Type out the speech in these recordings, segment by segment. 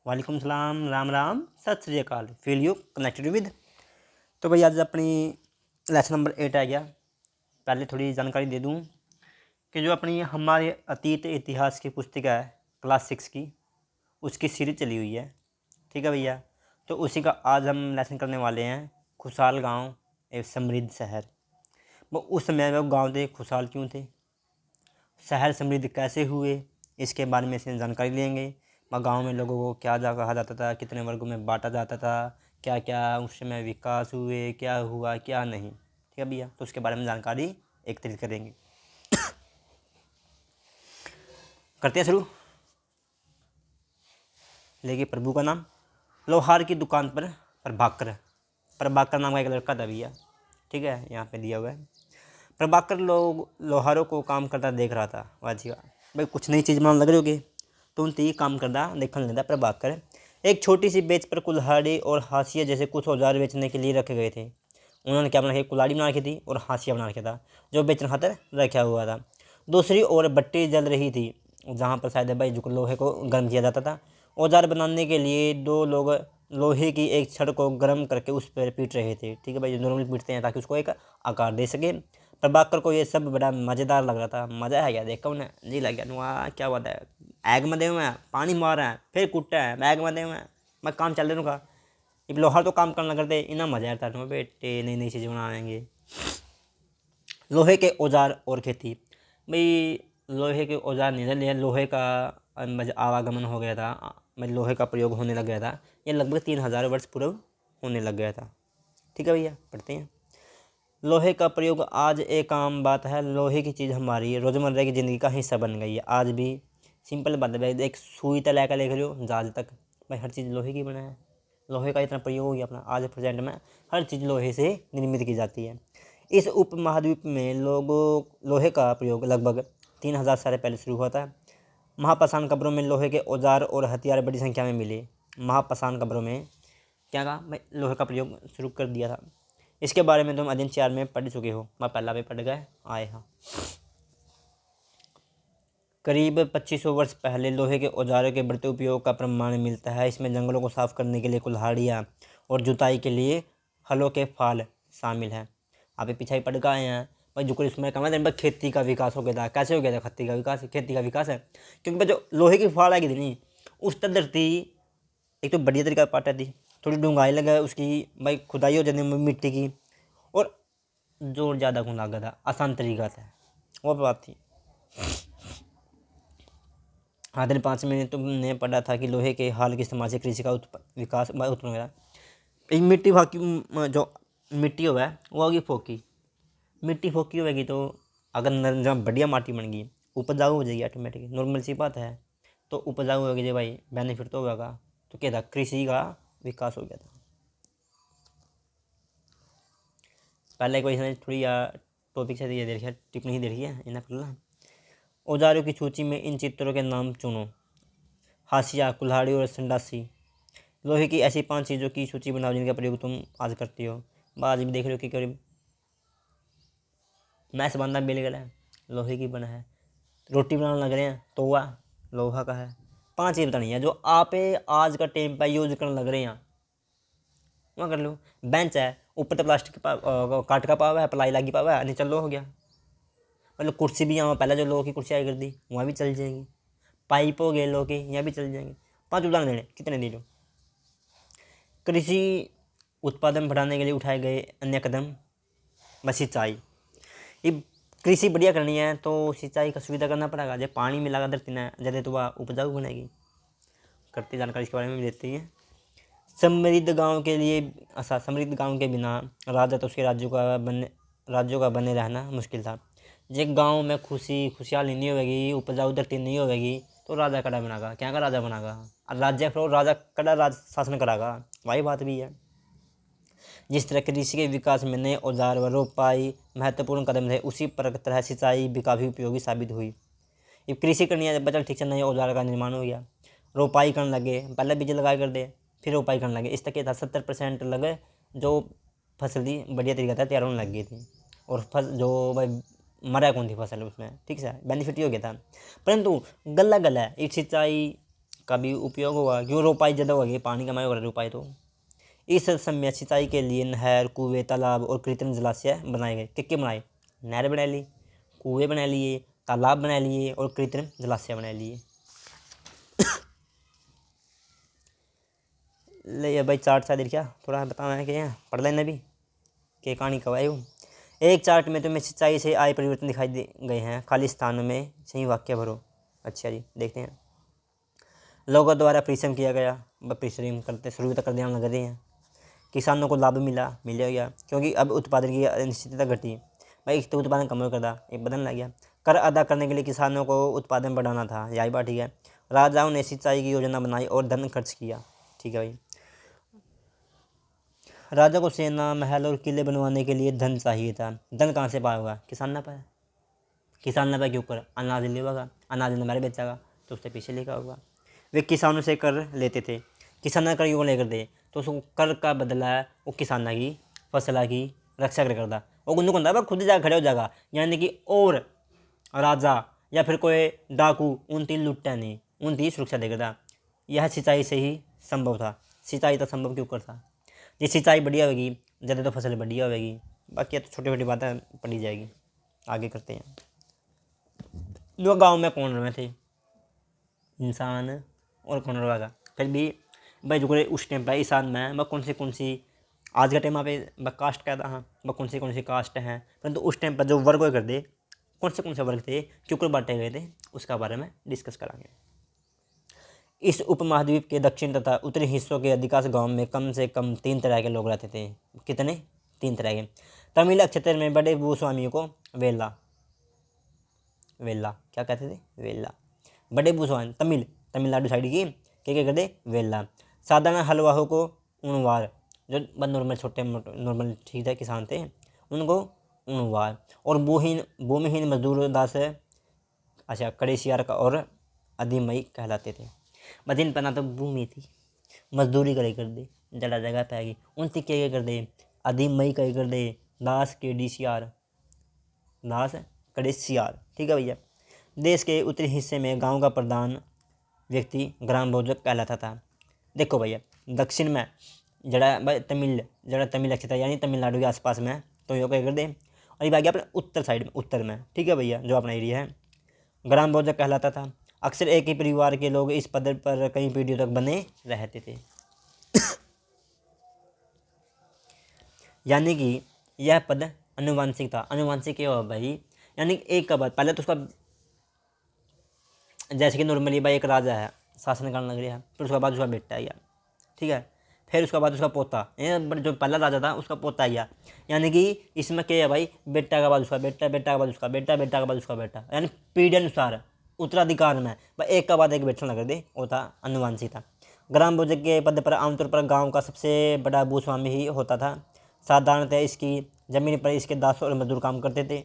वालेकुम सलाम, राम राम, सत श्री अकाल। Feel you connected with. तो भाई आज अपनी लेसन नंबर 8 आ गया। पहले थोड़ी जानकारी दे दूँ कि जो अपनी हमारे अतीत इतिहास की पुस्तिका है क्लास 6 की, उसकी सीरीज चली हुई है। ठीक है भैया, तो उसी का आज हम लेसन करने वाले हैं। खुशहाल गांव एक समृद्ध शहर। वो उस समय में वो गाँव थे, खुशहाल क्यों थे, शहर समृद्ध कैसे हुए, इसके बारे में से जानकारी लेंगे। वहाँ गाँव में लोगों को क्या जा कहा जाता था, कितने वर्गों में बांटा जाता था, क्या क्या उस समय विकास हुए, क्या हुआ क्या नहीं। ठीक है भैया, तो उसके बारे में जानकारी एकत्रित करेंगे। करते हैं शुरू। लेकिन प्रभु का नाम। लोहार की दुकान पर प्रभाकर प्रभाकर नाम का एक लड़का था भैया। ठीक है, यहाँ पे दिया हुआ है। प्रभाकर लोग लोहारों को काम करता देख रहा था। वाजी वाह भाई, कुछ नई चीज़ बनाने लग रहे होगे। तो उन ही काम करता देखने लगा प्रभाकर। एक छोटी सी बेंच पर कुल्हाड़ी और हाशिया जैसे कुछ औजार बेचने के लिए रखे गए थे। उन्होंने क्या बना रखी, कुल्हाड़ी बना रखी थी और हाशिया बना रखा था जो बेचने खातर रखा हुआ था। दूसरी ओर भट्टी जल रही थी जहाँ पर शायद भाई जो लोहे को गर्म किया जाता था। औजार बनाने के लिए दो लोग लोहे की एक छड़ को गर्म करके उस पर पीट रहे थे। ठीक है भाई, जो नॉर्मली पीटते हैं ताकि उसको एक आकार दे सके। प्रभाकर को ये सब बड़ा मज़ेदार लग रहा था। मज़ा है क्या, देखा उन्हें जी लग गया। वाह क्या बात है, आग में दे हुए हैं, पानी मार रहे हैं, फिर कुटते हैं, बैग में दे हुए हैं, मैं काम चल रहा का। अब लोहार तो काम करना करते, इतना मज़ा आता है बेटे, नई नई चीज़ें बनाएंगे। लोहे के औजार और खेती। भाई लोहे के औजार नहीं थे, लोहे का आवागमन हो गया था, मतलब लोहे का प्रयोग होने लग गया था। ये लगभग 3000 वर्ष पूर्व होने लग गया था। ठीक है भैया, पढ़ते हैं। लोहे का प्रयोग आज एक आम बात है। लोहे की चीज़ हमारी रोज़मर्रा की ज़िंदगी का हिस्सा बन गई है आज भी। सिंपल बात है भाई, एक सुई तक लेकर लेख लो जहाज तक, भाई हर चीज़ लोहे की बना है। लोहे का इतना प्रयोग हो गया अपना, आज प्रेजेंट में हर चीज़ लोहे से निर्मित की जाती है। इस उपमहाद्वीप में लोहे का प्रयोग लगभग 3000 साल पहले शुरू हुआ था। महापाषाण कब्रों में लोहे के औजार और हथियार बड़ी संख्या में मिले। महापाषाण कब्रों में क्या कहा भाई, लोहे का प्रयोग शुरू कर दिया था। इसके बारे में तुम अध्ययन 4 में पढ़ चुके हो, मैं पहला भी पढ़ गए आए। हाँ, करीब 2500 वर्ष पहले लोहे के औजारों के बढ़ते उपयोग का प्रमाण मिलता है। इसमें जंगलों को साफ करने के लिए कुल्हाड़ियाँ और जुताई के लिए हलों के फाल शामिल हैं। आप ये पीछे ही पढ़ गए हैं भाई। जो इसमें कहा था खेती का विकास हो गया था। कैसे हो गया था खेती का विकास? खेती का विकास है क्योंकि भाई जो लोहे की फाल आएगी थी नहीं, उस तर धरती एक तो बढ़िया तरीका पाटा थी, थोड़ी डूंगाई लगा उसकी भाई, खुदाई हो जाती मिट्टी की, और जोर ज़्यादा कौन लगा था, आसान तरीका था, वो बात थी। आधे 5 में तुमने पढ़ा था कि लोहे के हाल के इस्तेमाल से कृषि का विकास उत्पन्न हुआ। एक मिट्टी भाकी जो मिट्टी हुआ है वो होगी फोकी। मिट्टी फोकी होगी तो अगर जब बढ़िया माटी बन गई, उपजाऊ हो जाएगी ऑटोमेटिक, नॉर्मल सी बात है। तो उपजाऊ होगी जो भाई, बेनिफिट तो होगा। तो क्या था, कृषि का विकास हो गया था। पहले कोई थोड़ी टॉपिक से ये देखिए, टिप्पणी दे रही है इन्हें पढ़ना। औजारों की सूची में इन चित्रों के नाम चुनो। हाशिया, कुल्हाड़ी और संडासी। लोहे की ऐसी 5 चीज़ों की सूची बनाओ जिनका प्रयोग तुम आज करती हो। आज भी देख रहे हो कि करीब मैस बांधा बेल गला है, लोहे की बना है। रोटी बनाने लग रहे हैं तो वह लोहा का है। 5 चीज़ बतानी है जो आप आज का टाइम पर यूज करने लग रहे हैं, वहाँ कर लो। बेंच है, ऊपर तो प्लास्टिक काट का पावा है, प्लाई लगी पावा है, नीचे लो हो गया। मतलब कुर्सी भी यहाँ पहले जो लोहे की कुर्सी आई कर दी, वहाँ भी चल जाएगी। पाइप हो गए लोहे के, यहाँ भी चल जाएंगे। 5 उदाहरण देने, कितने दे लो। कृषि उत्पादन बढ़ाने के लिए उठाए गए अन्य कदम, बस सिंचाई। ये कृषि बढ़िया करनी है तो सिंचाई का सुविधा करना पड़ेगा। जब पानी मिलाकर धरती ना ज़्यादा तो वह उपजाऊ बनेगी। करती जानकारी इसके बारे में भी देती है। समृद्ध गांव के लिए समृद्ध गांव के बिना राजा तो उसके राज्यों का बने रहना मुश्किल था। जब गांव में खुशहाली नहीं होगी, उपजाऊ धरती नहीं होगी, तो राजा कड़ा बनागा, क्या का राजा बनागा, और राज्य फिर राजा कड़ा राज शासन करागा। वही बात भी है। जिस तरह कृषि के विकास में नए औजार व रोपाई महत्वपूर्ण कदम थे, उसी तरह सिंचाई भी काफ़ी उपयोगी साबित हुई। ये कृषि करनी है, बचल ठीक से नए औजार का निर्माण हो गया। रोपाई करने लगे, पहले बीज लगाए कर दे, फिर रोपाई करने लगे। इस तक क्या था, 70% लगे जो फसल थी बढ़िया तरीका था तैयार होने लग गई थी, और फसल जो भाई मरा कौन थी फसल उसमें, ठीक है, बेनिफिट ही हो गया था। परंतु गला गला है, एक सिंचाई का भी उपयोग होगा, क्यों रोपाई ज़्यादा होगी, पानी कमाई हो रहा है रोपाई। तो इस समय सिंचाई के लिए नहर, कुएं, तालाब और कृत्रिम जलाशय बनाए गए। क्या बनाए? नहर बना ली, कुएं बना लिए, तालाब बना लिए और कृत्रिम जलाशय बना लिए। ले ये भाई चार्ट सा देखिए, थोड़ा बताना है कि पढ़ लेना भी कि कहानी कब आई हूँ। एक चार्ट में तुम्हें सिंचाई से आए परिवर्तन दिखाई दे गए हैं, खाली स्थानों में सही वाक्य भरो। अच्छा जी, देखते हैं। लोगों द्वारा परिश्रम किया गया, परिश्रम करते शुरू तक कर देना लग रहे हैं। किसानों को लाभ मिल गया क्योंकि अब उत्पादन की अनिश्चितता घटी। भाई एक तो उत्पादन कम कर दा, एक बदल लग गया। कर अदा करने के लिए किसानों को उत्पादन बढ़ाना था, यही बात ठीक है। राजाओं ने सिंचाई की योजना बनाई और धन खर्च किया। ठीक है भाई। राजा को सेना, महल और किले बनवाने के लिए धन चाहिए था। धन कहाँ से पाएगा? किसान ना पाए। किसान ना पाए के ऊपर अनाज ले होगा, अनाज ने मेरे बेचेगा तो उससे पीछे लेकर होगा। वे किसानों से कर लेते थे। किसान कर क्यों लेकर दे? तो उसको कर का बदला है वो किसाना की फसल की रक्षा करता। और उनको होता खुद जाकर खड़े हो जाएगा, यानी कि और राजा या फिर कोई डाकू उनकी लुट्टा नहीं, उनकी सुरक्षा देगा। यह सिंचाई से ही संभव था। सिंचाई तो संभव क्यों कर था? ये सिंचाई बढ़िया होगी, ज़्यादा तो फसल बढ़िया होगी। बाकी तो छोटी छोटी बातें पढ़ी जाएगी, आगे करते हैं। जो गांव में कौन रहे थे? इंसान और कौन रहेगा? फिर भी भाई जो उस टाइम पर इंसान में वह कौन सी आज के टाइम पे वह कास्ट कहता हाँ, वह कौन सी कास्ट हैं, परंतु उस टाइम पर जो वर्ग कर दे कौन से वर्ग थे, क्यों बांटे गए थे, उसका बारे में डिस्कस करेंगे। इस उपमहाद्वीप के दक्षिण तथा उत्तरी हिस्सों के अधिकांश गांव में कम से कम 3 तरह के लोग रहते थे। कितने? 3 तरह के। तमिल क्षेत्र में बड़े भूस्वामियों को वेला वेला क्या कहते थे? वेला। बड़े भूस्वामी तमिलनाडु साइड की क्या करते? वेला। साधारण हलवाहों को उनवार, जो नॉर्मल छोटे नॉर्मल ठीक थे किसान थे उनको उनवार। और भूमिहीन मजदूर दास अच्छा कड़ेसियार का और अधिमई कहलाते थे। बदिन पर ना तो भूमि थी, मजदूरी करे कर दे, जगह जगह पे आएगी उनसे क्या कर दे, अधिमई क्या कर दे, दास के डी सी आर, दास कड़े सियार। ठीक है भैया। देश के उत्तरी हिस्से में गांव का प्रधान व्यक्ति ग्राम भोजक कहलाता था। देखो भैया दक्षिण में जड़ा तमिल क्षेत्र यानी तमिलनाडु के आसपास में तो यो क्या कर दे, और ये आ गया अपने उत्तर साइड में, उत्तर में। ठीक है भैया, जो अपना एरिया है ग्राम भोजक कहलाता था। अक्सर एक ही परिवार के लोग इस पद पर कई पीढ़ियों तक बने रहते थे। यानी कि यह पद अनुवांशिक था। अनुवांशिक क्या हुआ भाई? यानी एक का बाद पहले तो उसका जैसे कि नॉर्मली भाई एक राजा है, शासन करने लग रहा है, फिर उसके बाद उसका बेटा आया, ठीक है, फिर उसके बाद उसका पोता, जो पहला राजा था उसका पोता आया। यानी कि इसमें क्या है भाई? बेटा का बाद उसका बेटा, बेटा का बाद उसका बेटा, बेटा का बाद उसका बेटा, यानी पीढ़ी अनुसार उत्तराधिकार में भाई एक का बाद एक बेटा लग दे, वो था अनुवांशिक था। ग्राम भोजक के पद पर आमतौर पर गाँव का सबसे बड़ा भूस्वामी ही होता था। साधारणतः इसकी जमीन पर इसके दास और मजदूर काम करते थे।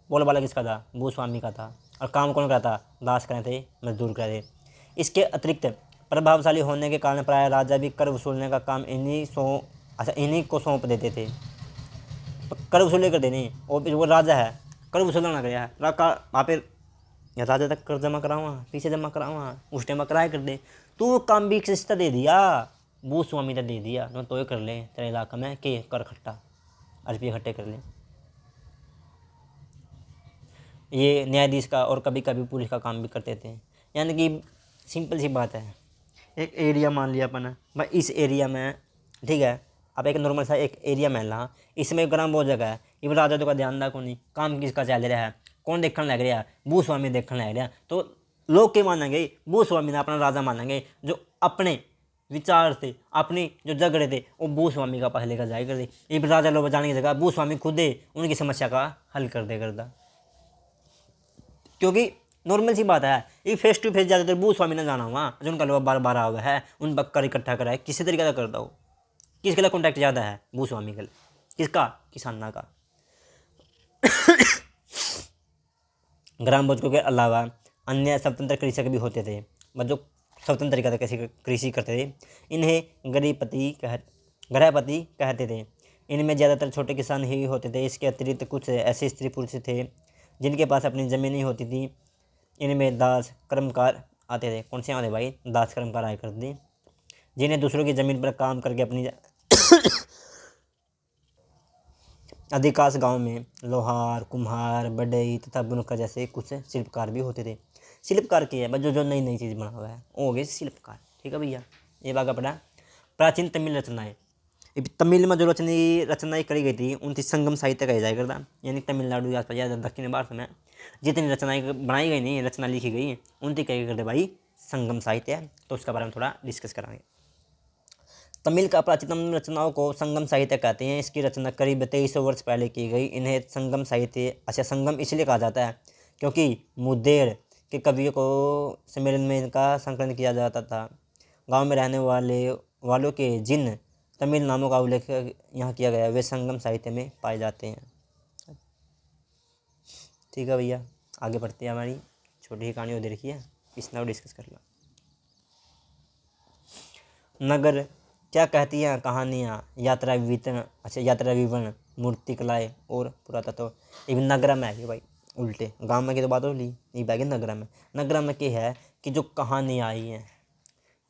बोल वाला किसका था? भूस्वामी का था। और काम कौन करता? दास करे थे, मजदूर करे थे। इसके अतिरिक्त प्रभावशाली होने के कारण प्राय राजा भी कर वसूलने का काम इन्हीं को सौंप देते थे। कर वसूली कर देनी, और वो राजा है कर वसूलना ना गया वहाँ पे राजा तक कर जमा करावा, पीछे जमा करावा, उस टाइम कराया कर दे। तो वो काम भी किसने दे दिया? भूस्वामी ने दे दिया। तो ये कर ले तेरे इलाका में के कर खट्टा रुपये इकट्ठे कर ले। ये न्यायाधीश का और कभी कभी पुलिस का काम भी करते थे। यानी कि सिंपल सी बात है, एक एरिया मान लिया अपन भाई, इस एरिया में ठीक है, अब एक नॉर्मल सा एक एरिया मान ला, इसमें ग्राम बहुत जगह है, ये राजा तो का ध्यान रखो नहीं, काम किसका चल रहा है, कौन देखने लग रहा है? भूस्वामी देखने लग रहा है। तो लोग क्या मानेंगे? भूस्वामी ने अपना राजा मानेंगे, जो अपने विचार थे, अपनी जो झगड़े थे वो भूस्वामी का पास लेकर जाए कर दे। ये राजा लोग जाने की जगह भूस्वामी खुद ही उनकी समस्या का हल कर दे करता। क्योंकि नॉर्मल सी बात है, ये फेस टू फेस ज़्यादातर भूस्वामी ने जाना हुआ, जो उनका लोग बार बार आ हुआ है, उन बक्कर इकट्ठा करा है, किसी तरीके का करता हो। किसके लिए कॉन्टैक्ट ज़्यादा है? भूस्वामी के लिए। किसका? किसाना का। ग्राम भोजकों के अलावा अन्य स्वतंत्र कृषक भी होते थे, जो स्वतंत्र तरीका से कृषि करते थे। इन्हें गृहपति कहते थे। इनमें ज़्यादातर छोटे किसान ही होते थे। इसके अतिरिक्त कुछ ऐसे स्त्री पुरुष थे जिनके पास अपनी ज़मीन नहीं होती थी। इनमें दास, कर्मकार आते थे। कौन से आते भाई? दास कर्म कराया करते थे, जिन्हें दूसरों की ज़मीन पर काम करके अपनी अधिकांश गांव में लोहार, कुम्हार, बढ़ई तथा बुनकर जैसे कुछ शिल्पकार भी होते थे। शिल्पकार क्या है? बस जो जो नई नई चीज़ बना हुआ है वो हो गए शिल्पकार। ठीक है भैया, ये बात अपना प्राचीन तमिल रचनाएं। तमिल में जो रचनाएं करी गई थी उनकी संगम साहित्य कहा जाया करता, यानी तमिलनाडु या दक्षिण भारत में जितनी रचनाएं बनाई गई नहीं, रचना लिखी गई उनकी कही करते भाई संगम साहित्य है। तो उसके बारे में थोड़ा डिस्कस कराएंगे। तमिल का प्राचीनतम रचनाओं को संगम साहित्य कहते हैं। इसकी रचना करीब 2300 वर्ष पहले की गई। इन्हें संगम साहित्य, अच्छा संगम इसलिए कहा जाता है क्योंकि मुदेर के कवियों को सम्मेलन में इनका संकलन किया जाता था। गांव में रहने वालों के जिन तमिल नामों का उल्लेख यहाँ किया गया है वे संगम साहित्य में पाए जाते हैं। ठीक है भैया, आगे बढ़ते हैं। हमारी छोटी ही कहानी उधर की है, इसमें डिस्कस कर लो। नगर क्या कहती हैं कहानियाँ, यात्रा विवरण, अच्छा यात्रा विवरण, मूर्ति कलाएँ और पुरातत्व। एक नगरा में है भाई, उल्टे गाँव में की तो बात हो ली, ये बैगे नगरा में। नगरा में क्या है कि जो कहानी आई हैं,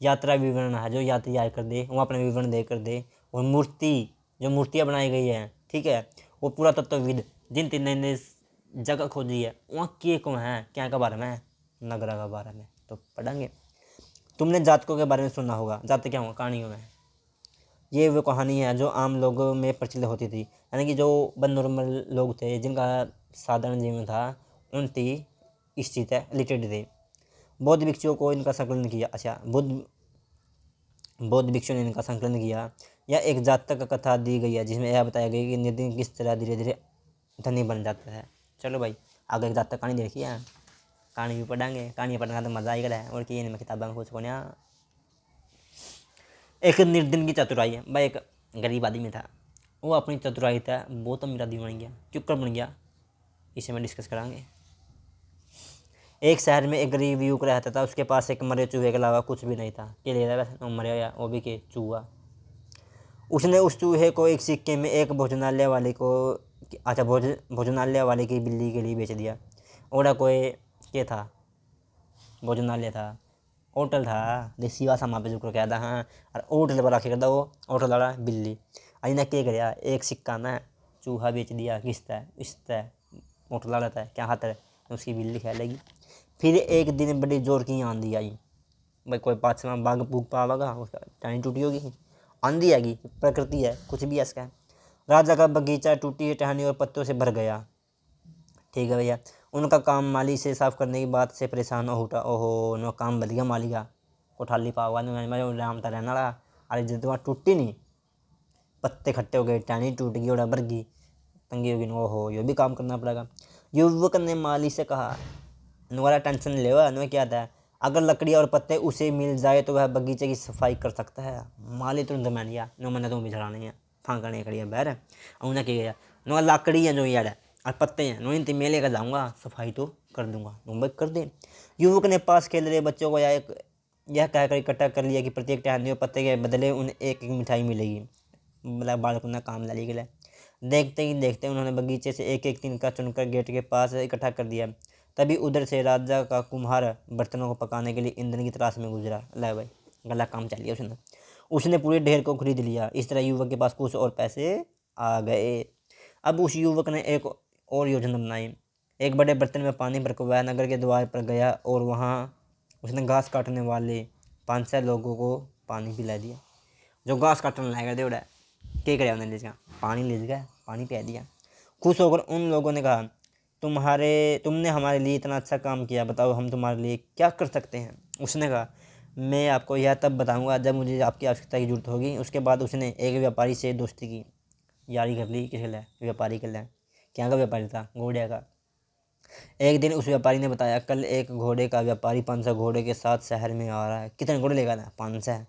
यात्रा विवरण है, जो यात्री आए कर दे वो अपना विवरण दे कर दे, और मूर्ति जो मूर्तियाँ बनाई गई हैं, ठीक है, वो पुरातत्वविद जिन तीन नई जगह खोजी है वहाँ के कौन है, क्या के बारे में, नगरा के बारे में तो पढ़ेंगे। तुमने जातकों के बारे में सुना होगा, जात क्या होगा कहानियों में। ये वो कहानी है जो आम लोगों में प्रचलित होती थी, यानी कि जो बन नॉर्मल लोग थे जिनका साधारण जीवन था उनकी इस चीज़ से रिलेटेड थे। बौद्ध भिक्षुओं को इनका संकलन किया, अच्छा बौद्ध भिक्षुओं ने इनका संकलन किया। यह एक जातक कथा दी गई है जिसमें यह बताया गया कि नितिन किस तरह धीरे धीरे धनी बन जाता है। चलो भाई, आगे एक जातक कहानी देखिए, कहानी भी पढ़ेंगे, कहानी पढ़ने का तो मज़ा आएगा है, और कि मैं किताबें में कुछ को ना। एक निर्धन की चतुराई है भाई, एक गरीब आदमी था, वो अपनी चतुराई था बहुत अमीर आदमी बन गया। क्यों कर बन गया, इसे मैं डिस्कस करांगे। एक शहर में एक गरीब युवक रहता था, उसके पास एक मरे चूहे के अलावा कुछ भी नहीं था। के लिए वैसे मरे या वो भी के चूहा। उसने उस चूहे को एक सिक्के में एक भोजनालय वाले को, अच्छा भोजनालय वाले की बिल्ली के लिए बेच दिया। ओड़ा कोई क्या था, भोजनालय था, होटल था, देसी भाषा वहाँ पे जो क्या था, हाँ, और होटल पर रखे करता वो होटल वाला बिल्ली। अजी ने क्या कराया, एक सिक्का में चूहा बेच दिया, किसता इसता होटल वाला था, क्या हाथ है उसकी बिल्ली खेलेगी। फिर एक दिन बड़ी जोर की आंधी आई भाई, कोई पाँच में बाग भूख पावागा, उसका टाइम टूटी होगी, आंधी आएगी, प्रकृति है, कुछ भी है इसका। राजा का बगीचा टूटी टहनी और पत्तों से भर गया। ठीक है भैया, उनका काम माली से साफ करने की बात से परेशान हो उठा। ओहो नो काम बद गया माली का, कोठाली पावा मैं राम था रहना रहा। अरे जब वहाँ टूटी नहीं, पत्ते खट्टे हो गए, टहनी टूट गई, उड़ा भर गई, तंगी होगी। ओहो ये भी काम करना पड़ेगा। युवक ने माली से कहा, नुरा टेंशन ले नो क्या था, अगर लकड़ी और पत्ते उसे मिल जाए तो वह बगीचे की सफाई कर सकता है। माली तुरंत मान लिया, नो मैंने तो भी चढ़ा नहीं है, फांका नहीं खड़ी है बहर, उन्हें क्या गया, नो लकड़ी है जो यार है और पत्ते हैं, नो इन मैं लेकर जाऊँगा, सफाई तो कर दूंगा, नो भाई कर दे। युवक ने पास खेल रहे बच्चों को यह कहकर इकट्ठा कर लिया कि प्रत्येक टहनी और पत्ते के बदले उन्हें एक एक मिठाई मिलेगी। मतलब बालक ने काम डाली के लिए। देखते ही देखते उन्होंने बगीचे से एक एक तिनका चुनकर गेट के पास इकट्ठा कर दिया। तभी उधर से राजा का कुम्हार बर्तनों को पकाने के लिए ईंधन की तलाश में गुजरा। ला भाई गला काम चल लिया उसने। उसने पूरे ढेर को खरीद लिया। इस तरह युवक के पास कुछ और पैसे आ गए। अब उस युवक ने एक और योजना बनाई। एक बड़े बर्तन में पानी भरकर वह नगर के द्वार पर गया और वहाँ उसने घास काटने वाले 5-6 लोगों को पानी पिला दिया। जो घास काटने लाएगा दे उड़ा क्या करे उन्होंने, ले पानी ले गया, पानी पिला दिया। खुश होकर उन लोगों ने कहा, तुमने हमारे लिए इतना अच्छा काम किया, बताओ हम तुम्हारे लिए क्या कर सकते हैं। उसने कहा, मैं आपको यह तब बताऊंगा जब मुझे आपकी आवश्यकता की जरूरत होगी। उसके बाद उसने एक व्यापारी से दोस्ती की, यारी कर ली। किसके लिए, व्यापारी के लिए। क्या का व्यापारी था, घोड़े का। एक दिन उस व्यापारी ने बताया, कल एक घोड़े का व्यापारी 500 घोड़े के साथ शहर में आ रहा है। कितने घोड़े लेगा ना, 500।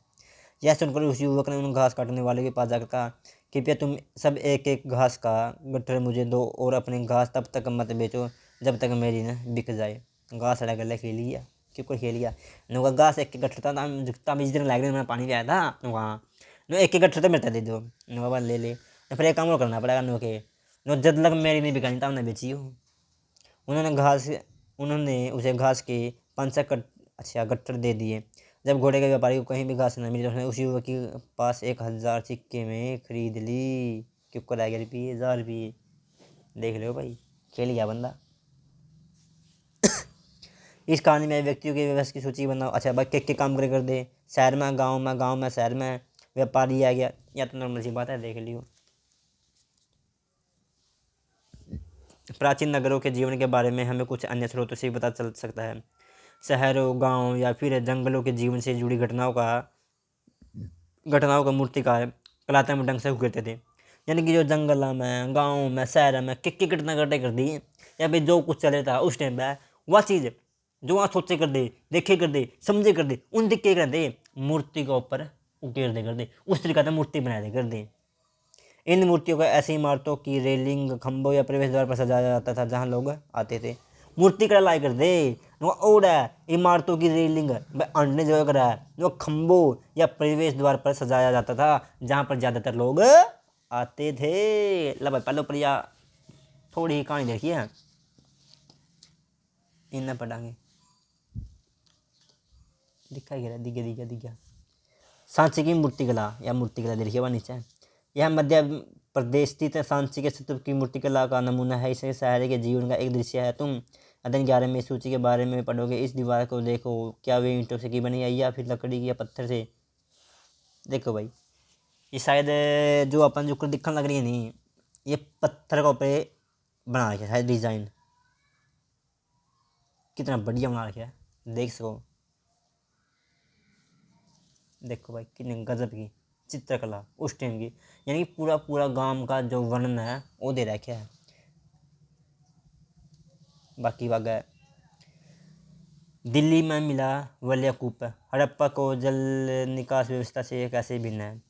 यह सुनकर उस युवक ने उन घास काटने वाले के पास जाकर कहा, कृपया तुम सब एक एक घास का गट्ठर मुझे दो और अपनी घास तब तक मत बेचो जब तक मेरी न बिक जाए। घास अड़ा गले खेल लिया, क्यों कोई खेल लिया। नुका घास एक एक गट्ठर था, जितना भी जितने लाइक मैंने पानी पिया था वहाँ नो एक एक गट्ठर तो मेरे दे दो। नुका ले ले, फिर एक काम और करना पड़ेगा नो के, नो जब तक मेरी नहीं बिकानी तब ना बेची हो। उन्होंने उसे घास के 500 अच्छा गट्टर दे दिए। जब घोड़े के व्यापारी को कहीं भी घास न मिली तो उसने उसी युवक के पास 1000 सिक्के में खरीद ली। क्यों को 1000 रुपये। देख लो भाई, खेल गया बंदा। इस कहानी में व्यक्तियों की व्यवस्था की सूची बनाओ। अच्छा भाई, के काम करे कर दे, शहर में, गाँव में, शहर में, व्यापारी आ गया, या तो नॉर्मल सी बात है, देख लियो। प्राचीन नगरों के जीवन के बारे में हमें कुछ अन्य स्रोतों से भी पता चल सकता है। शहरों, गांव या फिर जंगलों के जीवन से जुड़ी घटनाओं का मूर्तिकार कलात्मक ढंग से उकेरते थे। यानी कि जो जंगल में, गाँव में, शहर में किक घटना घटे कर दी, या फिर जो कुछ चले था उस टाइम पर, वह चीज़ जो वहाँ सोचे कर दे, देखे कर दे, समझे कर दे, उन दिक्के कर दे, मूर्ति के ऊपर उकेर दे कर दे, उस तरीके से मूर्ति बना दे कर दे। इन मूर्तियों को ऐसी इमारतों की रेलिंग, खंभों या प्रवेश द्वार पर सजाया जाता था जहाँ लोग आते थे। मूर्ति कड़ा लाई कर दे, वो ओढ़ है इमारतों की रेलिंग अंडने जो करा है, वो खंभों या प्रवेश द्वार पर सजाया जाता था जहाँ पर ज़्यादातर लोग आते थे। ला भाई पहले प्रिया थोड़ी ही कहानी देखी है, इन पढ़ांगे। दिखा ही दिखा सांची की मूर्तिकला या मूर्तिकला देखिए वह नीचे। यह मध्य प्रदेश स्थित सांची के स्तूप की मूर्तिकला का नमूना है। इसे शहर के जीवन का एक दृश्य है। तुम अध्ययन 11 में सूची के बारे में पढ़ोगे। इस दीवार को देखो, क्या वे ईंटों से की बनी है या फिर लकड़ी की या पत्थर से। देखो भाई, ये शायद जो अपन जो दिखने लग रही है नहीं, ये पत्थर का ऊपर बना रखा है डिज़ाइन। कितना बढ़िया बना रखा है, देख सको। देखो भाई कितने गजब की चित्रकला उस टाइम की, यानी कि पूरा पूरा गांव का जो वर्णन है वो दे रखा है। बाकी बात है, दिल्ली में मिला वल्लयाकूप। हड़प्पा को जल निकास व्यवस्था से कैसे भिन्न है।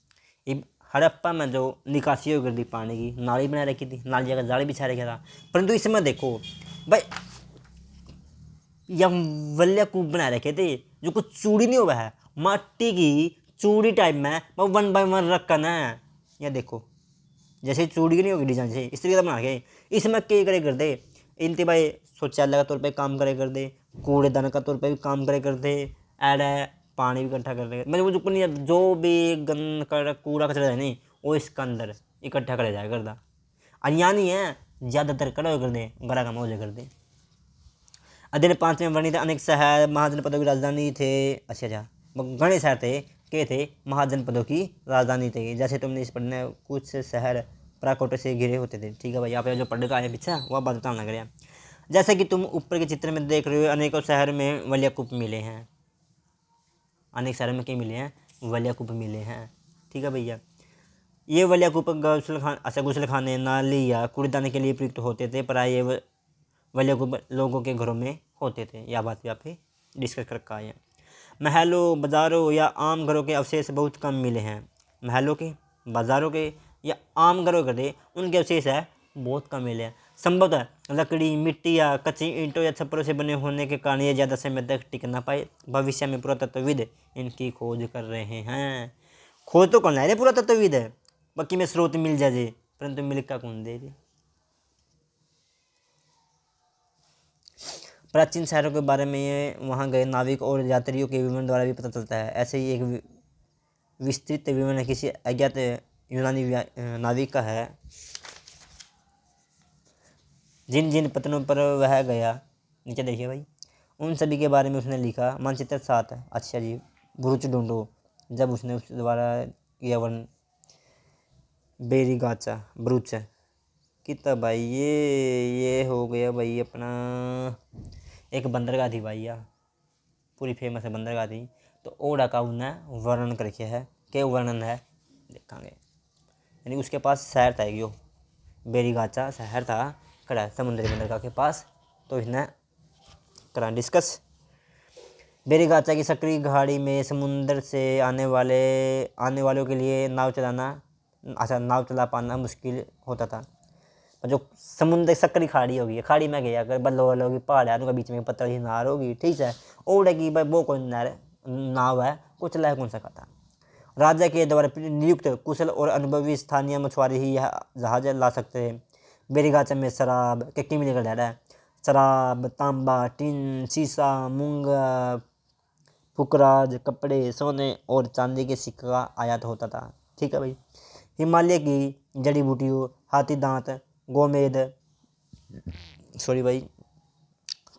हड़प्पा में जो निकासी हो गई पानी की, नाली बना रखी थी, नाली का जाल बिछा रखा था। परंतु इसमें देखो भाई, यह वल्लयाकूप बना रखे थे, जो कुछ चूड़ी नहीं हुआ है, माटी की चूड़ी टाइप में वो 1 बाय 1 रखना है। यह देखो जैसे चूड़ी की नहीं होगी डिजाइन से, इस तरीके से बना के इसमें क्या करे कर दे। इनते भाई शौचालय का तौर पे काम करे कर दे, कूड़ेदान का तौर पे भी काम करे कर दे, ऐड पानी भी इकट्ठा कर दे। मतलब वो जो भी गंद कर कूड़ा कचरा है नहीं, वो इसके अंदर इकट्ठा करे जाए करता। और यहाँ नहीं है, ज़्यादातर कड़ा कर दे, बड़ा काम हो जाए कर दे। अध्ययन 5 में वर्णित अनेक शहर महाजनपदों की राजधानी थे। अच्छा घने शहर थे, के थे महाजनपदों की राजधानी थे। जैसे तुमने इस पढ़ने कुछ शहर प्राकोट से घिरे होते थे। ठीक है भाई, यहाँ पे जो पढ़ने का है पीछे वह बात बताना लग रहा है। जैसे कि तुम ऊपर के चित्र में देख रहे हो, अनेकों शहर में वल्लयाकूप मिले हैं। अनेक शहरों में क्या मिले हैं, वल्लयाकूप मिले हैं। ठीक है भैया, ये वल्लयाकूप गुसल खाने, नाली या कूड़ेदान के लिए प्रयुक्त होते थे। प्राय ये वल्लयाकूप लोगों के घरों में होते थे। यह बात भी यहाँ पे डिस्कस कर रखा है। महलों, बाज़ारों या आम घरों के अवशेष बहुत कम मिले हैं। महलों के, बाज़ारों के या आम घरों के उनके अवशेष है बहुत कम मिले हैं। संभवतः लकड़ी, मिट्टी या कच्ची ईंटों या छप्परों से बने होने के कारण ये ज़्यादा समय तक टिक ना पाए। भविष्य में पुरातत्वविद इनकी खोज कर रहे हैं। खोज तो कौन रहे पुरातत्वविद है, बाकी में स्रोत मिल जाए, परंतु मिल का कौन दे। प्राचीन शहरों के बारे में वहाँ गए नाविक और यात्रियों के विवरण द्वारा भी पता चलता है। ऐसे ही एक विस्तृत विवरण किसी अज्ञात यूनानी नाविक का है। जिन जिन पत्तनों पर वह गया, नीचे देखिए भाई, उन सभी के बारे में उसने लिखा। मानचित्र 7। अच्छा जी, ब्रुच ढूंढो। जब उसने उस द्वारा किया वर्णन, बेरीगाचा ब्रुच कितना भाई, ये हो गया भाई अपना एक बंदरगाह थी भाई, या पूरी फेमस है बंदरगाह थी। तो ओडा का उन्हें वर्णन करके है, क्या वर्णन है देखेंगे। यानी उसके पास शहर था यो, बेरीगाचा शहर था कड़ा समुद्री बंदरगाह के पास। तो इसने करा डिस्कस। बेरीगाचा की सक्रिय घाड़ी में समुंदर से आने वालों के लिए नाव चला पाना मुश्किल होता था। जो समुद्र सक्री खाड़ी होगी, खाड़ी में गया अगर बल्लो वालों की पहाड़ है, उनके बीच में पत्थर की नार होगी। ठीक है, ओढ़े की भाई वो कौन नाव है, कुछ चला कौन सका था। राजा के द्वारा नियुक्त कुशल और अनुभवी स्थानीय मछुआरे ही यह जहाज ला सकते हैं। बेरीगाचा में शराब के मिलेगा, शराब, तांबा, टिन, शीशा, मूंगा, पुखराज, कपड़े, सोने और चांदी के सिक्के का आयात होता था। ठीक है भाई। हिमालय की जड़ी बूटियों, हाथी दांत, गोमेद, सॉरी भाई,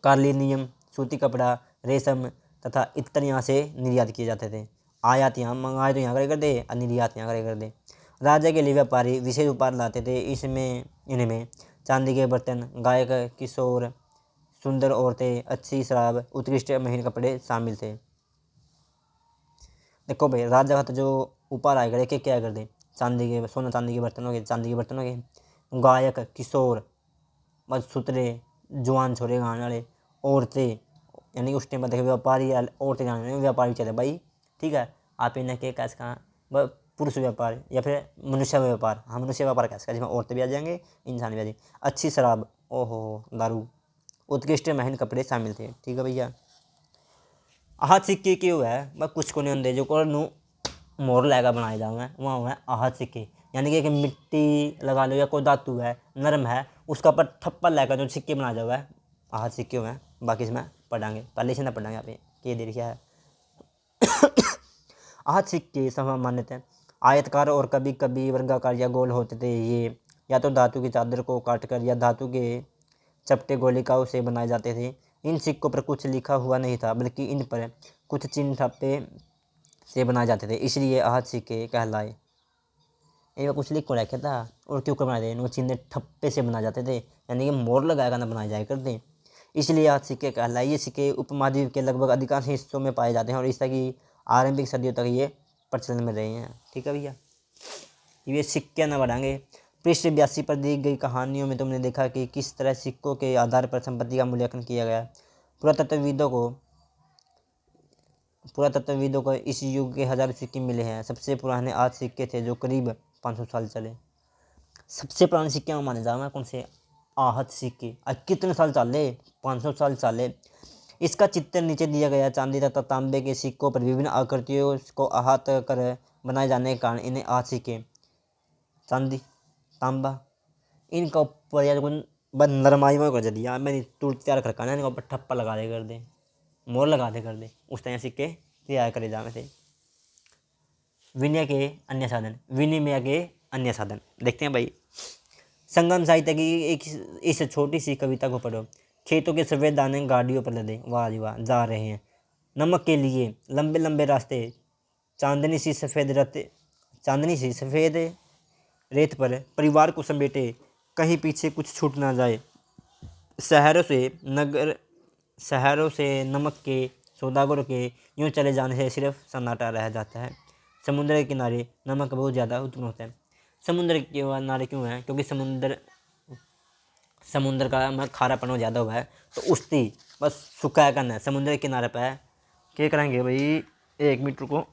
कार्लिनियम, सूती कपड़ा, रेशम तथा इत्र यहाँ से निर्यात किए जाते थे। आयात यहाँ, मंगाए तो यहाँ करे करते और निर्यात यहाँ करे करते। राजा के लिए व्यापारी विशेष उपहार लाते थे। इसमें इनमें चांदी के बर्तन, गायक, किशोर, सुंदर औरतें, अच्छी शराब, उत्कृष्ट महीन कपड़े शामिल थे। देखो भाई, राजा का तो जो उपहार आए करे क्या करते, चांदी के सोना चांदी के बर्तन हो गए, चांदी के बर्तन हो गए, गायक, किशोर, बस सुतरे, जवान छोरे गाने वाले, औरतें, यानी उस टाइम पर देखे व्यापारी औरतें गाने वाले व्यापारी चले भाई। ठीक है। आप इन्हें के कैसे कहा पुरुष व्यापार या फिर मनुष्य व्यापार। हाँ, मनुष्य व्यापार कैसे का, जिसमें औरतें भी आ जाएंगे, इंसान भी आ जाएंगे। अच्छी शराब, ओहो दारू, उत्कृष्ट महंगे कपड़े शामिल थे। ठीक है भैया। आह सिक्के क्यों है बस कुछ को नहीं होंगे जो को नू मोर लैगा बनाए जाओगे वहाँ हुआ है आह सिक्के, यानी कि एक मिट्टी लगा लो या कोई धातु है नरम है उसका ऊपर ठप्पा लगा जो सिक्के बनाया जाओगे आह सिक्के हुए हैं। बाकी इसमें पढ़ाएंगे, पहले से ना पढ़ाएंगे। यहाँ पे ये दे रखा है। आह सिक्के सामान्यतः आयतकार और कभी कभी वर्गाकार या गोल होते थे। ये या तो धातु की चादर को काटकर या धातु के चपटे गोलिकाओं से बनाए जाते थे। इन सिक्कों पर कुछ लिखा हुआ नहीं था, बल्कि इन पर कुछ चिन्ह ठप्पे से बनाए जाते थे, इसलिए आह सिक्के कहलाए। इनमें कुछ लिख को रखा था और क्यों कर बनाए थे, इनको चिन्ह ठप्पे से बनाए जाते थे, यानी कि मोर लगाएगा ना बनाए जाए करते, इसलिए आज सिक्के कहलाए। ये सिक्के उपमहाद्वीप के लगभग अधिकांश हिस्सों में पाए जाते हैं और इस तरह की आरंभिक सदियों तक ये प्रचलन में रहे हैं। ठीक है भैया। ये सिक्के न बढ़ाएंगे। पृष्ठ 82 पर दी गई कहानियों में तुमने देखा कि किस तरह सिक्कों के आधार पर संपत्ति का मूल्यांकन किया गया। पुरातत्वविदों को इस युग के हजारों सिक्के मिले हैं। सबसे पुराने आज सिक्के थे जो करीब 500 साल चले। सबसे पुराने सिक्के में माने जाओगे कौन से, आहत सिक्के। आज कितने साल चले, 500 साल चले। इसका चित्र नीचे दिया गया। चांदी तथा तांबे के सिक्कों पर विभिन्न आकृतियों को आहत कर बनाए जाने के कारण इन्हें आहत सिक्के, चांदी, तांबा, इनका ऊपर यार बस नरमाई में कर दिया मैंने तुरंत तैयार कर इनका ऊपर ठप्पा लगा दे कर दे, मोर लगा दे कर दे, उस तरह सिक्के तैयार करे जाने थे। विनय के अन्य साधन, विनिमय के अन्य साधन देखते हैं भाई। संगम साहित्य की एक इस छोटी सी कविता को पढ़ो। खेतों के सफ़ेद दाने गाड़ियों पर लदे, वाह जी वाह, जा रहे हैं। नमक के लिए लंबे लंबे रास्ते, चांदनी सी सफ़ेद रेत पर परिवार को समेटे, कहीं पीछे कुछ छूट ना जाए। शहरों से नमक के सौदागरों के यूं चले जाने से सिर्फ सन्नाटा रह जाता है। समुद्र के किनारे नमक बहुत ज़्यादा उत्पन्न होता है। समुद्र के किनारे क्यों है, क्योंकि समुद्र का खारापन ज़्यादा हुआ है, तो उसकी बस सुखाया करना है। समुद्र के किनारे पर है क्या करेंगे भाई, 1 मीटर को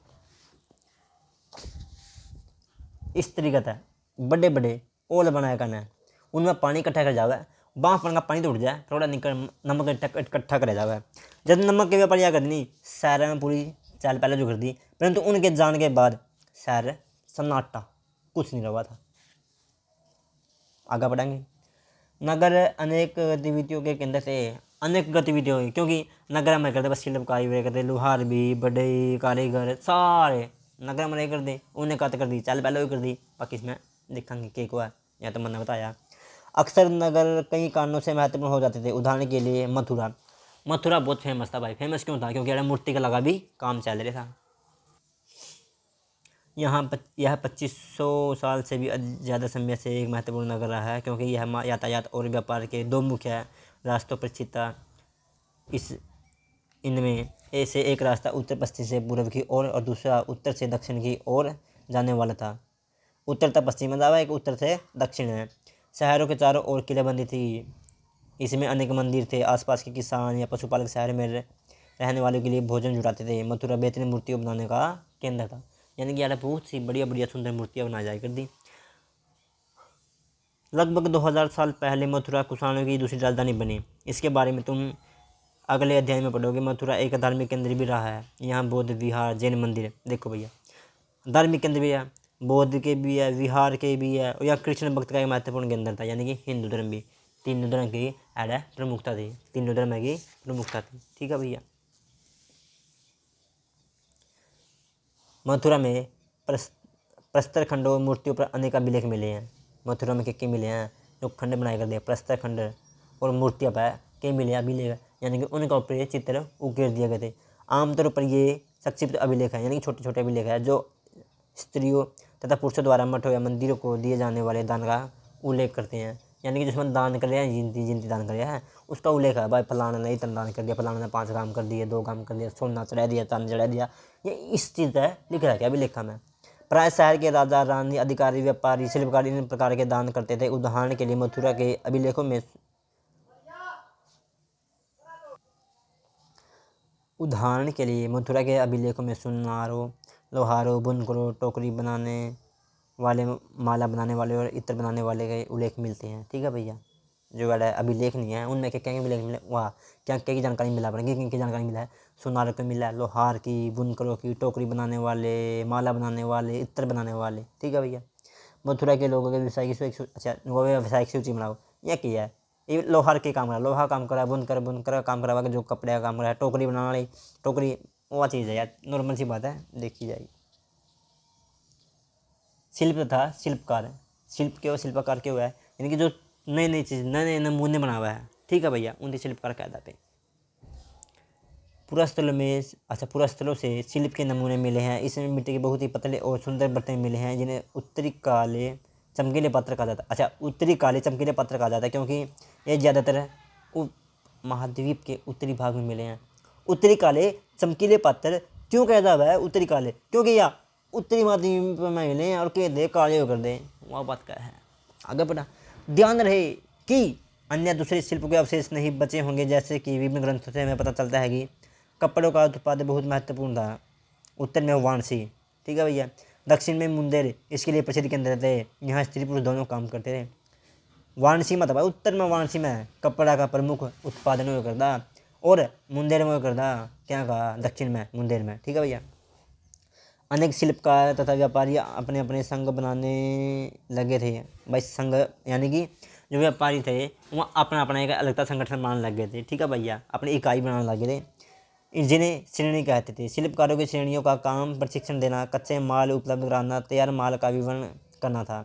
इस तरीके है बड़े बड़े ओल बनाया करना है, उनमें पानी इकट्ठा कर जावे, बाँह पर का पानी तो उठ जाए, थोड़ा निकल नमक इकट्ठा करे जावे। जब नमक के व्यापार क्या करनी, शहर में पूरी चाल पहले जो कर दी, परंतु उनके जाने के बाद शहर सन्नाटा, कुछ नहीं रहा था। आगे बढ़ेंगे। नगर अनेक गतिविधियों के केंद्र थे। अनेक गतिविधियों की, क्योंकि नगर में करते बस शिल्पकारी वे करते, लोहार भी, बड़े कारीगर सारे नगर में रह कर दे, उन्हें कत कर दी, चल पहले भी कर दी। बाकी इसमें देखेंगे के को है, या तो मैंने बताया। अक्सर नगर कई कारणों से महत्वपूर्ण हो जाते थे। उदाहरण के लिए मथुरा। मथुरा बहुत फेमस था भाई। फेमस क्यों था, क्योंकि मूर्ति का लगा भी काम चल रहा था। यह 2500 साल से भी ज़्यादा समय से एक महत्वपूर्ण नगर रहा है, क्योंकि यह यातायात और व्यापार के दो मुख्य रास्तों पर स्थित था। इनमें से एक रास्ता उत्तर पश्चिम से पूर्व की ओर और दूसरा उत्तर से दक्षिण की ओर जाने वाला था। उत्तर तक पश्चिम में जावा, एक उत्तर से दक्षिण है। शहरों के चारों ओर किलेबंदी थी। इसमें अनेक मंदिर थे। आसपास के किसान या पशुपालक शहर में रहने वालों के लिए भोजन जुटाते थे। मथुरा बेहतरीन मूर्तियों बनाने का केंद्र था, यानी कि यार बहुत सी बढ़िया बढ़िया सुंदर मूर्तियाँ बनाई जाए कर दी। लगभग 2000 साल पहले मथुरा कुषाणों की दूसरी राजधानी बनी। इसके बारे में तुम अगले अध्याय में पढ़ोगे। मथुरा एक धार्मिक केंद्र भी रहा है। यहाँ बौद्ध विहार, जैन मंदिर, देखो भैया धार्मिक केंद्र भी है, बौद्ध के भी है, विहार के भी है, और यहाँ कृष्ण भक्त का एक महत्वपूर्ण केंद्र था, यानी कि हिंदू धर्म भी। तीनों धर्म की प्रमुखता थी, तीनों धर्म की प्रमुखता थी। ठीक है भैया। मथुरा में प्रस्तर खंडों और मूर्तियों पर अनेक अभिलेख मिले हैं। मथुरा में क्या मिले हैं, जो खंड बनाए कर दिए, प्रस्तर खंड और मूर्तियों पर क्या मिले अभिलेख, यानी कि उनका ऊपर चित्र उकेर दिए गए थे। आमतौर पर ये संक्षिप्त अभिलेख है, यानी कि छोटे छोटे अभिलेख है, जो स्त्रियों तथा पुरुषों द्वारा मठों या मंदिरों को दिए जाने वाले दान का उल्लेख करते हैं। यानी कि जिसमें दान कर रहे हैं, जिनती जिनती दान कर रहा है, उसका उल्लेख है, भाई फलाना ने इतना दान कर दिया, फलाना ने 5 काम कर दिए, 2 काम कर दिया, सोना चढ़ा दिया, चांदी चढ़ा दिया, ये इस चीज़ का लिख रहा है क्या अभिलेखा में। प्राय शहर के राजा, रानी, अधिकारी, व्यापारी, शिल्पकार इन प्रकार के दान करते थे। उदाहरण के लिए मथुरा के अभिलेखों में सुनारों, लोहारों, बुनकरों, टोकरी बनाने वाले, माला बनाने वाले और इत्र बनाने वाले के उल्लेख मिलते हैं। ठीक है भैया, जो वाला अभिलेख नहीं है उनमें क्या क्या अभिलेख मिले, वाह क्या क्या की जानकारी मिला, किन की जानकारी मिला है। सुनार को मिला है, लोहार की, बुनकरों की, टोकरी बनाने वाले, माला बनाने वाले, इत्र बनाने वाले। ठीक है भैया। मथुरा के लोगों के व्यवसाय की अच्छा वो व्यवसायिक सूची बनाओ, यह क्या है, ये लोहार के काम करा, लोहा काम करा, बुनकर काम करा, जो कपड़े का काम करा, टोकरी बनाने वाली, टोकरी वो चीज़ है यार, नॉर्मल सी बात है, देखी जाएगी। शिल्प तथा शिल्पकार, शिल्प के और शिल्पकार के हुआ है, यानी कि जो नई नई चीज़, नए नए नमूने बना हुआ है। ठीक है भैया, उनके शिल्पकार कह जाते हैं। पुरास्थलों से शिल्प के नमूने मिले हैं। इसमें मिट्टी के बहुत ही पतले और सुंदर बर्तन मिले हैं, जिन्हें उत्तरी काले चमकीले पत्थर कहा जाता है। अच्छा, उत्तरी काले चमकीले पत्थर कहा जाता है, क्योंकि ये ज़्यादातर महाद्वीप के उत्तरी भाग में मिले हैं। उत्तरी काले चमकीले पत्थर क्यों कहा जाता है उत्तरी काले, क्योंकि यह उत्तरी महाद्वीप में मिले हैं और कह दे काले कर दे, वह बात क्या है। आगे बढ़ा, ध्यान रहे कि अन्य दूसरे शिल्प के अवशेष नहीं बचे होंगे, जैसे कि विभिन्न ग्रंथों से हमें पता चलता है कि कपड़ों का उत्पादन बहुत महत्वपूर्ण था। उत्तर में वाराणसी, ठीक है भैया, दक्षिण में मुंदेर इसके लिए प्रसिद्ध केंद्र थे, यहाँ स्त्री पुरुष दोनों काम करते थे। वाराणसी में था भाई, उत्तर में वाराणसी में कपड़ा का प्रमुख उत्पादन हुआ करता, और मुंदेर में हुआ करता, क्या कहा, दक्षिण में मुंदेर में। ठीक है भैया। अनेक शिल्पकार तथा व्यापारी अपने अपने संघ बनाने लगे थे। भाई संघ यानी कि जो व्यापारी थे वह अपना अपना एक अलग संगठन बनाने लग गए थे। ठीक है भैया, अपनी इकाई बनाने लगे थे, जिन्हें श्रेणी कहते थे। शिल्पकारों की श्रेणियों का काम प्रशिक्षण देना, कच्चे माल उपलब्ध कराना, तैयार माल का विवरण करना था,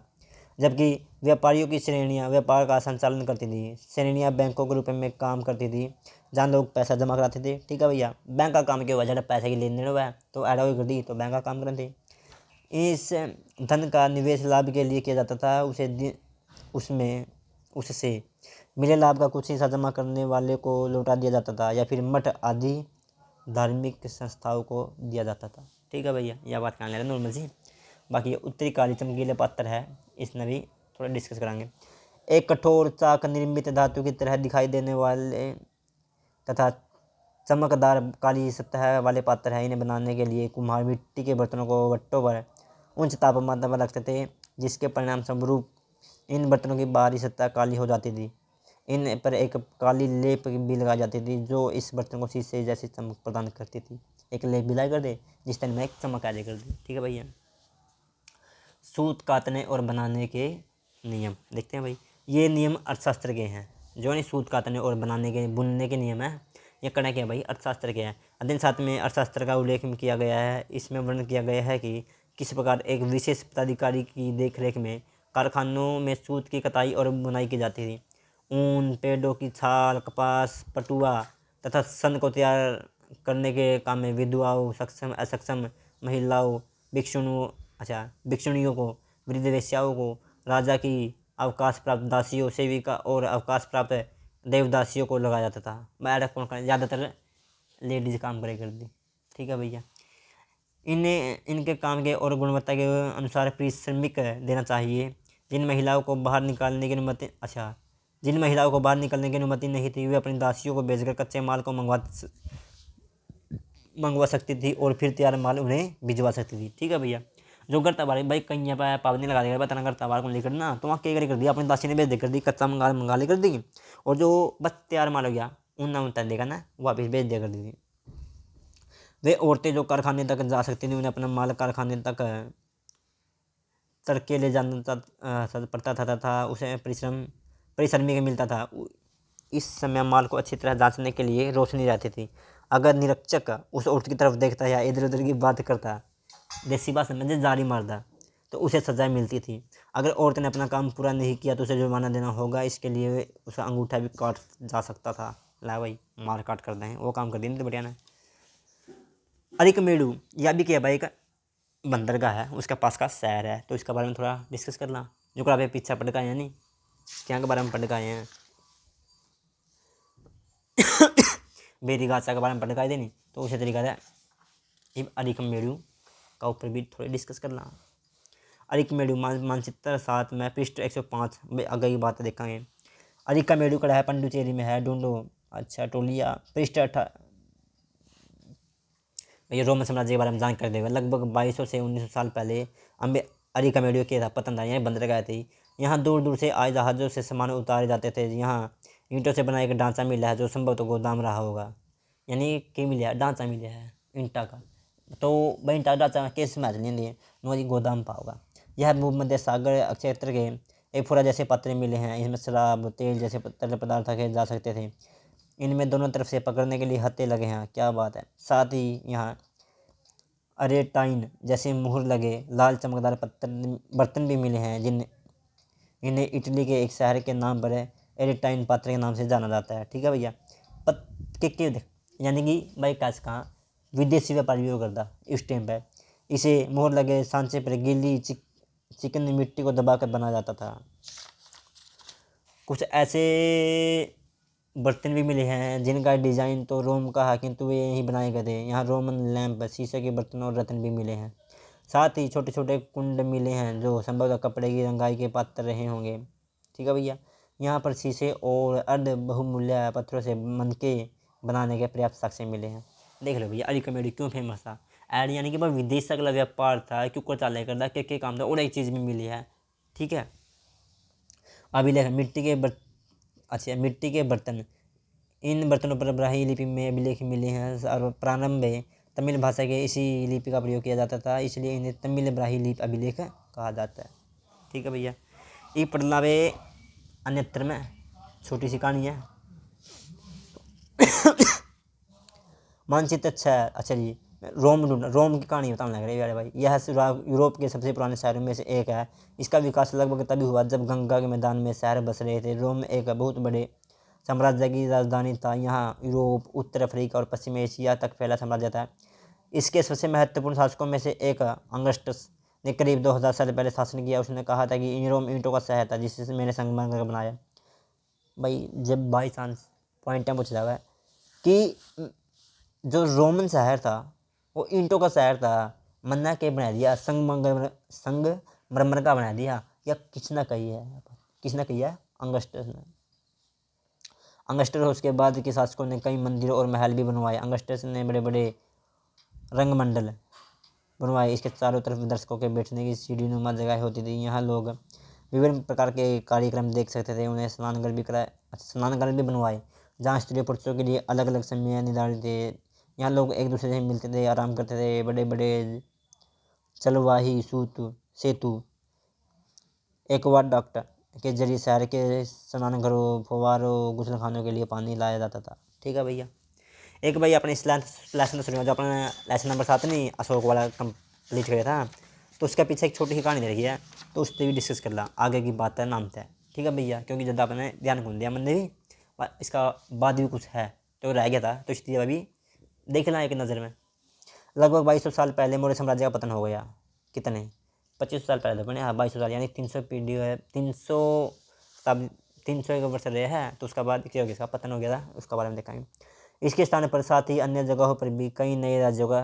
जबकि व्यापारियों की श्रेणियां व्यापार का संचालन करती थी। श्रेणियां बैंकों के रूप में काम करती थी, जहाँ लोग पैसा जमा कराते थे। ठीक है भैया, बैंक का काम क्या हुआ, जब पैसे की लेन देन हुआ तो एडा कर दी तो बैंक का काम करते थे। इस धन का निवेश लाभ के लिए किया जाता था, उससे मिले लाभ का कुछ हिस्सा जमा करने वाले को लौटा दिया जाता था, या फिर मठ आदि धार्मिक संस्थाओं को दिया जाता था। ठीक है भैया, यह बात कहने लगा नॉर्मल सी। बाकी उत्तरी काली चमकीले पत्थर है, इसमें भी थोड़ा डिस्कस करेंगे। एक कठोर चाक निर्मित धातु की तरह दिखाई देने वाले तथा चमकदार काली सतह वाले पात्र है। इन्हें बनाने के लिए कुम्हार मिट्टी के बर्तनों को भट्टों पर उच्च तापमान पर रखते थे, जिसके परिणाम स्वरूप इन बर्तनों की बाहरी सतह काली हो जाती थी। इन पर एक काली लेप भी लगाई जाती थी, जो इस बर्तन को शीशे जैसी चमक प्रदान करती थी। एक लेप भी लाई कर दे जिस टाइम में एक चमक आ जाए कर दी। ठीक है भैया। सूत काटने और बनाने के नियम देखते हैं भाई। ये नियम अर्थशास्त्र के हैं, जो नहीं सूत काटने और बनाने के बुनने के नियम है, ये करना क्या है भाई, अर्थशास्त्र के हैं। अध्ययन 7 में अर्थशास्त्र का उल्लेख किया गया है। इसमें वर्णन किया गया है कि किस प्रकार एक विशेष पदाधिकारी की देखरेख में कारखानों में सूत की कताई और बुनाई की जाती थी। ऊन, पेड़ों की छाल, कपास, पटुआ तथा सन को तैयार करने के काम में विधवाओं, सक्षम असक्षम महिलाओं, भिक्षुणियों को, वृद्ध वेश्याओं को, राजा की अवकाश प्राप्त दासियों, सेविका और अवकाश प्राप्त देवदासियों को लगाया जाता था। मैं कौन कर, ज़्यादातर लेडीज काम करे करती। ठीक है भैया। इनके काम के और गुणवत्ता के अनुसार पारिश्रमिक देना चाहिए। जिन महिलाओं को बाहर निकालने की अनुमति नहीं थी, वे अपनी दासियों को बेचकर कच्चे माल को मंगवा सकती थी और फिर तैयार माल उन्हें भिजवा सकती थी। ठीक है भैया। जो करता भाई कहीं पर पाबंदी लगा देगा, तना करता बार को लेकर ना, तो वहाँ क्या कर दिया, अपनी दासी ने बेच दे कर दी, कच्चा मंगा ले कर दी, और जो बस तैयार माल हो गया उन ना उतना देगा ना, वापस बेच दिया कर दी थी। वे औरतें जो कारखाने तक जा सकती थी, उन्हें अपना माल कारखाने तक तड़के ले जाना पड़ता था उसे परिश्रमी मिलता था। इस समय माल को अच्छी तरह जांचने के लिए रोशनी रहती थी। अगर निरीक्षक उस औरत की तरफ देखता या इधर उधर की बात करता देसी भाषा में जो जारी मारदा तो उसे सज़ा मिलती थी। अगर औरत ने अपना काम पूरा नहीं किया तो उसे जुर्माना देना होगा, इसके लिए उसका अंगूठा भी काट जा सकता था। ला भाई मार काट कर दें, वो काम कर दी नहीं तो बढ़िया ने। अरिकमेडु यह भी क्या भाई का बंदरगाह है, उसके पास का शहर है, तो इसके बारे में थोड़ा डिस्कस कर ला। जो आप पीछा पढ़ गए हैं नहीं, क्या के बारे में पढ़ गए हैं बेरी गाचा के बारे में पढ़ गए थे नहीं, तो उसी तरीका से अरिकमेडु का ऊपर भी थोड़े डिस्कस करना। अरिकमेडु मानचित्र 7 में पृष्ठ 105 में आगे की बात देखेंगे। अरिकमेडु कड़ा है पंडुचेरी में है, ढूंढो। अच्छा टोलिया पृष्ठ ये रोमन साम्राज्य के बारे में जानकारी देगा। लगभग 2200 से 1900 साल पहले अम्बे अरिकमेडु के था पतन था, यहाँ बंदरगाह थी। यहाँ दूर दूर से आए जहाज़ों से सामान उतारे जाते थे। यहाँ ईंटों से बना एक ढांचा मिला है जो संभवतः गोदाम रहा होगा। यानी कि मिला है ढांचा मिला है ईंटा का, तो भाई ईंटा ढांचा केस में लेंगे नोजी गोदाम पा होगा। यह भूमध्य सागर क्षेत्र के एक फुरा जैसे पात्र मिले हैं, इसमें शराब तेल जैसे तरल पदार्थ रखे जा सकते थे। इनमें दोनों तरफ से पकड़ने के लिए हत्थे लगे हैं, क्या बात है। साथ ही यहाँ अरेटाइन जैसे मुहर लगे लाल चमकदार पत्थर बर्तन भी मिले हैं, इन्हें इटली के एक शहर के नाम पर एरेटाइन पात्र के नाम से जाना जाता है। ठीक है भैया। पत के यानी कि भाई कैस कहाँ विदेशी व्यापार भी करता इस टाइम पर। इसे मुहर लगे सांचे पर गीली चिकन मिट्टी को दबाकर बनाया जाता था। कुछ ऐसे बर्तन भी मिले हैं जिनका डिज़ाइन तो रोम का है, किंतु वे यहीं बनाए गए थे। यहाँ रोमन लैंप शीशे के बर्तन और रत्न भी मिले हैं। साथ ही छोटे छोटे कुंड मिले हैं जो संभवतः कपड़े की रंगाई के पात्र रहे होंगे। ठीक है भैया। यहाँ पर शीशे और अर्ध बहुमूल्य पत्थरों से मनके बनाने के पर्याप्त साक्ष्य मिले हैं। देख लो भैया अरिकमेडु क्यों फेमस था। ऐड यानी कि भाई विदेश तक व्यापार था, क्यों को चाले करता क्या काम था, और एक चीज़ भी मिली है। ठीक है। अभिलेख मिट्टी के बर्तन। इन बर्तनों पर ब्राह्मी लिपि में अभिलेख मिले हैं और प्रारंभ में तमिल भाषा के इसी लिपि का प्रयोग किया जाता था, इसलिए इन्हें तमिल ब्राह्मी लिपि अभिलेख कहा जाता है। ठीक है भैया। ये पढ़लावे अन्यत्र में छोटी सी कहानी है। मानचित्र 6। अच्छा जी रोम की कहानी बताने लग रही है भाई। यह यूरोप के सबसे पुराने शहरों में से एक है। इसका विकास लगभग तभी हुआ जब गंगा के मैदान में शहर बस रहे थे। रोम एक बहुत बड़े साम्राज्य की राजधानी था। यहाँ यूरोप उत्तर अफ्रीका और पश्चिम एशिया तक फैला साम्राज्य था। इसके सबसे महत्वपूर्ण शासकों में से एक अंगस्टस ने करीब 2000 साल पहले शासन किया। उसने कहा था कि रोम ईंटों का शहर था जिससे मैंने संगमरमर बनाया। भाई जब बाई चांस पॉइंट टाइम पूछ जावा है कि जो रोमन शहर था वो ईंटों का शहर था, मन्ना के बना दिया संगमरमर का बना दिया, या किसने कही है अंगस्टस ने। अंगस्टस उसके बाद के शासकों ने कई मंदिरों और महल भी बनवाए। अंगस्टस ने बड़े बड़े रंगमंडल बनवाए। इसके चारों तरफ दर्शकों के बैठने की सीढ़ी नुमा जगह होती थी। यहाँ लोग विभिन्न प्रकार के कार्यक्रम देख सकते थे। उन्हें स्नानघर भी बनवाए जहाँ स्त्री पुरुषों के लिए अलग अलग समय निर्धारित थे। यहाँ लोग एक दूसरे से मिलते थे, आराम करते थे। बड़े बड़े जलवाही सेतु एक्वाडक्ट के जरिए शहर के स्नानघरों फव्वारों गुसलखानों के लिए पानी लाया जाता था। ठीक है भैया। एक भाई अपने इस लेसन सुनिए, जो अपना लेसन नंबर 7 नहीं अशोक वाला कंप्लीट किया था, तो उसके पीछे एक छोटी सी कहानी रही है, तो उस पर भी डिस्कस कर ला। आगे की बात है नाम से। ठीक है भैया। क्योंकि जब आपने ध्यान कौन दिया मैंने भी, इसका बाद भी कुछ है तो रह गया था, तो इसलिए अभी देखना एक नज़र में। लगभग 2200 साल पहले मौर्य साम्राज्य का पतन हो गया। कितने 25 साल पहले बने। हाँ 2200 साल यानी 300 पीढ़ी है, 301 वर्ष रहे हैं। तो उसका बाद क्या हो गया, इसका पतन हो गया था, उसके बारे में देखेंगे। इसके स्थान पर साथ ही अन्य जगहों पर भी कई नए राज्यों का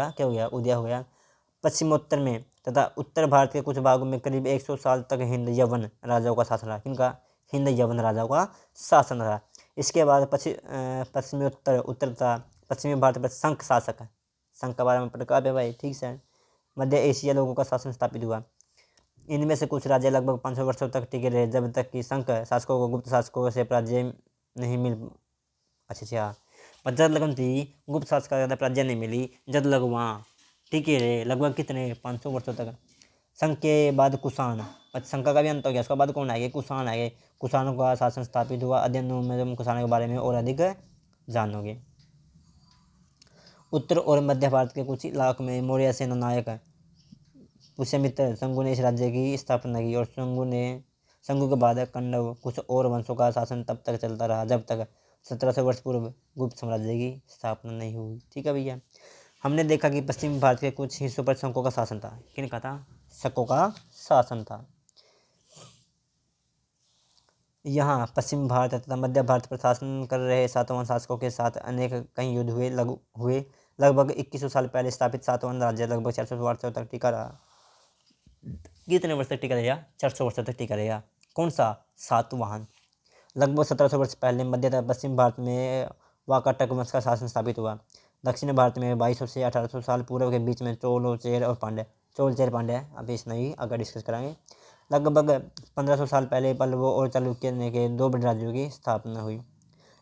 क्या हो गया, उदय हो गया। पश्चिमोत्तर में तथा उत्तर भारत के कुछ भागों में करीब 100 साल तक हिंद यवन राजाओं का शासन रहा। किनका? हिंद यवन राजाओं का शासन रहा। इसके बाद उत्तर तथा पश्चिमी भारत पर संघ शासक है। संघ के बारे में पढ़ा है भाई, ठीक से। मध्य एशिया लोगों का शासन स्थापित हुआ। इनमें से कुछ राज्य लगभग 500 वर्षों तक टिके रहे, जब तक कि संघ शासकों को गुप्त शासकों से पराजय नहीं मिल। अच्छा पर जद लगन थी गुप्त शासक का ज़्यादा पराजय नहीं मिली, जद लग वहाँ टिके रहे लगभग कितने 500 वर्षों तक। संघ के बाद कुषाण, संघ का भी अंत हो गया। उसके बाद कौन आएंगे? कुषाण आएंगे। कुषाणों का शासन स्थापित हुआ। अध्ययन में तुम कुषाणों के बारे में और अधिक जानोगे। उत्तर और मध्य भारत के कुछ इलाकों में मौर्य सेना नायक पुष्यमित्र शंगु ने इस राज्य की स्थापना की, और शंगु के बाद कण्व कुछ और वंशों का शासन तब तक चलता रहा जब तक 1700 वर्ष पूर्व गुप्त साम्राज्य की स्थापना नहीं हुई। ठीक है भैया, हमने देखा कि पश्चिमी भारत के कुछ हिस्सों पर शकों का शासन था। किन का था? शकों का शासन था। यहाँ पश्चिम भारत तथा मध्य भारत पर शासन कर रहे सातवाहन शासकों के साथ अनेक कई युद्ध हुए। लगभग 2100 साल पहले स्थापित सातवाहन राज्य लगभग 400 वर्षों तक टिका रहा। कितने वर्ष तक टिका रहेगा? 400 वर्षों तक टिका रहेगा। कौन सा? सातवाहन। लगभग 1700 वर्ष पहले मध्य तथा पश्चिम भारत में वाकाटक वंश का शासन स्थापित हुआ। दक्षिण भारत में 2200 से 1800 साल पूर्व के बीच में चोल चेर पांड्य अभी इस नहीं अगर डिस्कस कराएंगे। लगभग 1500 साल पहले पल्लवों और चालुक्य के दो बड़े राज्यों की स्थापना हुई।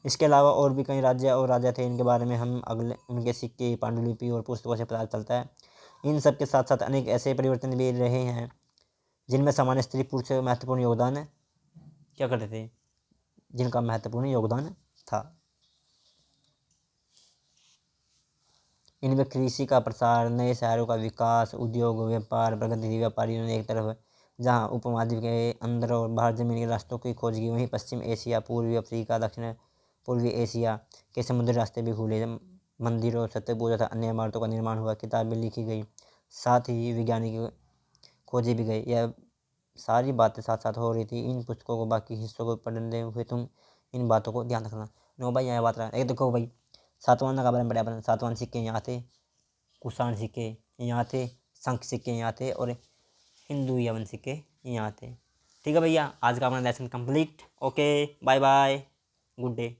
इसके अलावा और भी कई राज्य और राजा थे, इनके बारे में हम उनके सिक्के, पांडुलिपि और पुस्तकों से पता चलता है। इन सब के साथ साथ अनेक ऐसे परिवर्तन भी रहे हैं जिनमें सामान्य स्त्री पुरुष महत्वपूर्ण योगदान क्या करते थे, जिनका महत्वपूर्ण योगदान था। इनमें कृषि का प्रसार, नए शहरों का विकास, उद्योग, व्यापार, प्रगतिशील व्यापारियों ने एक तरफ जहाँ उपमहाद्वीप के अंदर और बाहर जमीन के रास्तों की खोज की, वहीं पश्चिम एशिया, पूर्वी अफ्रीका, दक्षिण पूर्वी एशिया के समुद्री रास्ते भी खुले। मंदिरों, सत्य पूजा तथा अन्य इमारतों का निर्माण हुआ, किताबें लिखी गई, साथ ही वैज्ञानिक खोजे भी गए। यह सारी बातें साथ साथ हो रही थी। इन पुस्तकों को बाकी हिस्सों को पढ़ने हुए तुम इन बातों को ध्यान रखना। नो भाई यहाँ बात रहा एक देखो भाई, सातवाहन का बारे में बढ़िया। सातवाहन सिक्के यहाँ थे, कुषाण सिक्के यहाँ थे, शंख सिक्के यहाँ थे, और हिंदू यवन सिक्के यहाँ थे। ठीक है भैया, आज का अपना lesson complete. Okay, bye bye, good day.